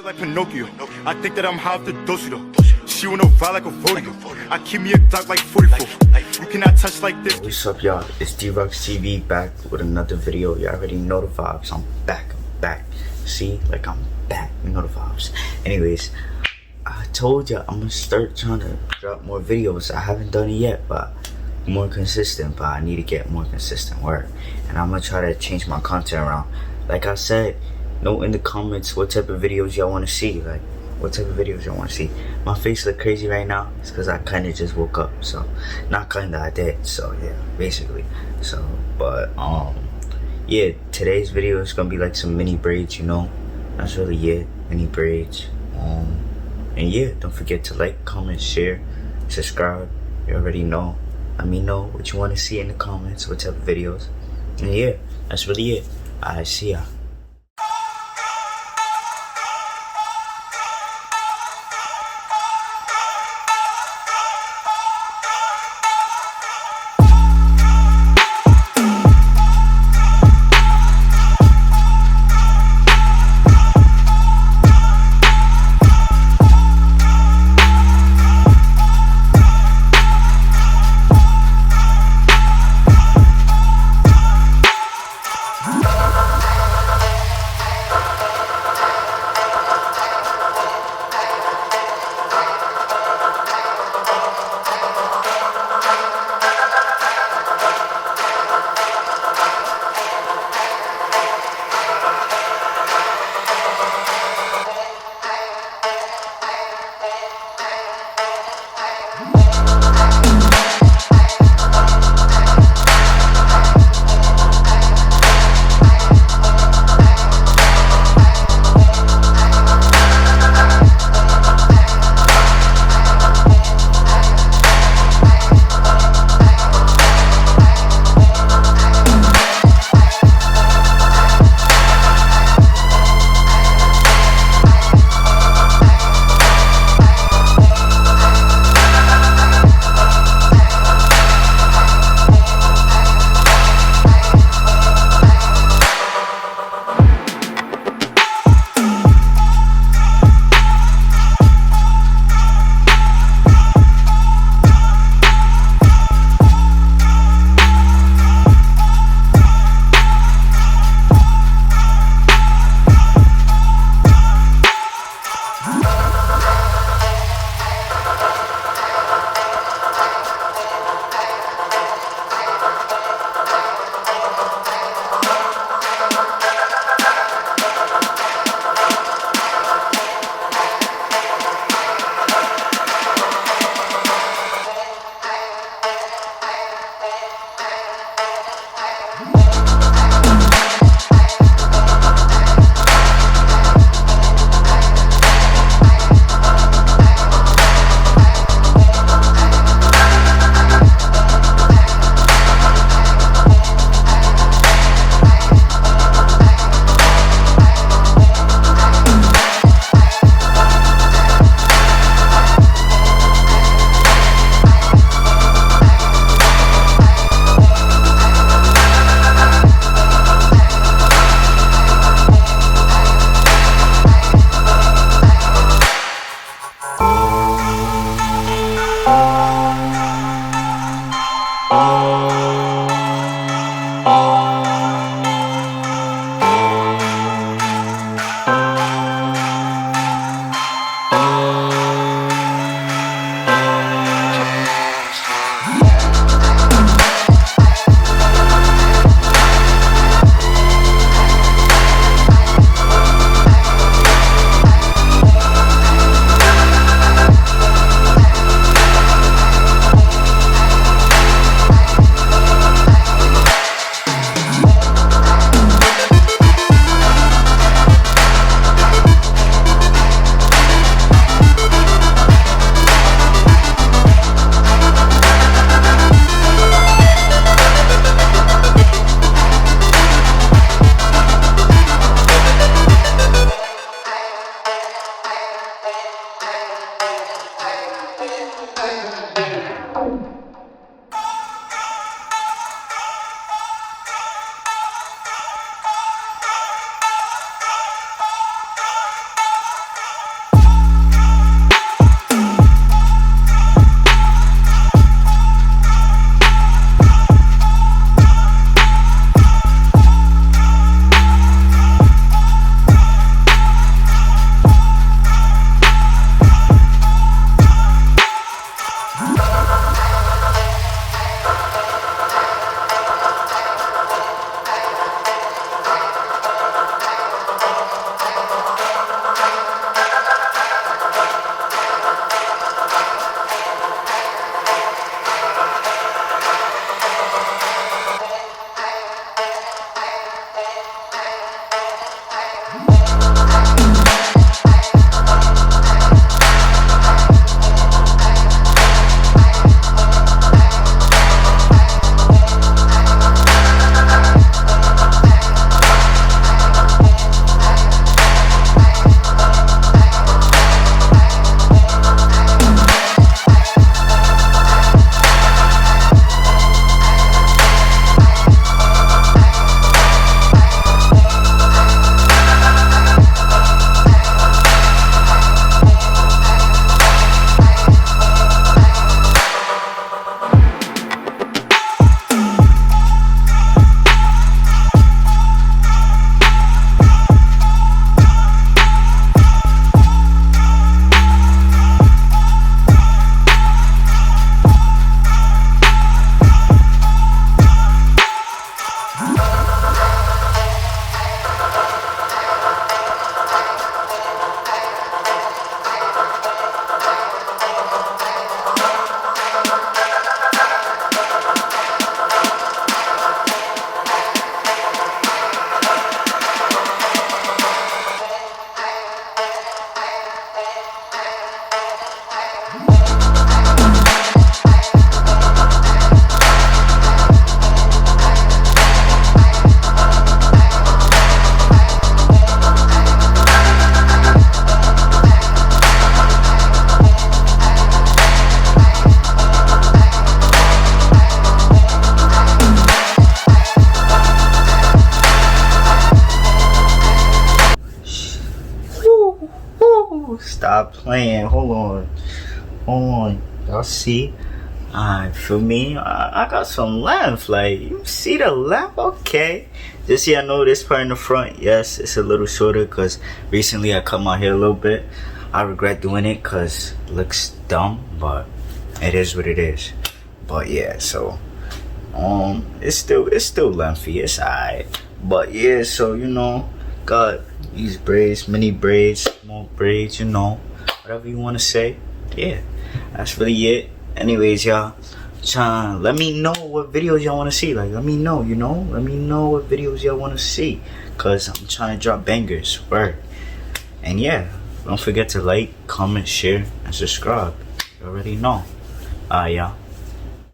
shit like Pinocchio. I think that I'm half the dosido. She wanna ride like a rodeo. I keep me a dog like 44. You cannot touch like this. What's up, y'all? It's DROCKZTV back with another video. You already know the vibes. I'm back. See, like I'm back. You know the vibes. Anyways, I told you I'm gonna start trying to drop more videos. I haven't done it yet, but more consistent. But I need to get more consistent work, and I'm gonna try to change my content around. Like I said, note in the comments what type of videos y'all want to see. Like, what type of videos y'all want to see. My face look crazy right now. It's because I kind of just woke up. So, not kind of, I did. So, yeah, basically. So, but, yeah, today's video is going to be like some mini braids, you know. That's really it. Mini braids. And yeah, don't forget to like, comment, share, subscribe. You already know. Let me know what you want to see in the comments. What type of videos. And yeah, that's really it. Alright, see ya. Stop playing. Hold on. Y'all see? For me, I got some length. Like, you see the length? Okay. Just see, I know this part in the front. Yes, it's a little shorter because recently I cut my hair a little bit. I regret doing it because it looks dumb, but it is what it is. But yeah, so it's still lengthy. It's alright. But yeah, so you know, got these braids, mini braids, small braids, you know, whatever you want to say. Yeah, that's really it. Anyways, y'all, let me know what videos y'all want to see. Like, let me know, you know, let me know what videos y'all want to see, cause I'm trying to drop bangers. Word. And yeah, don't forget to like, comment, share, and subscribe. You already know. Y'all.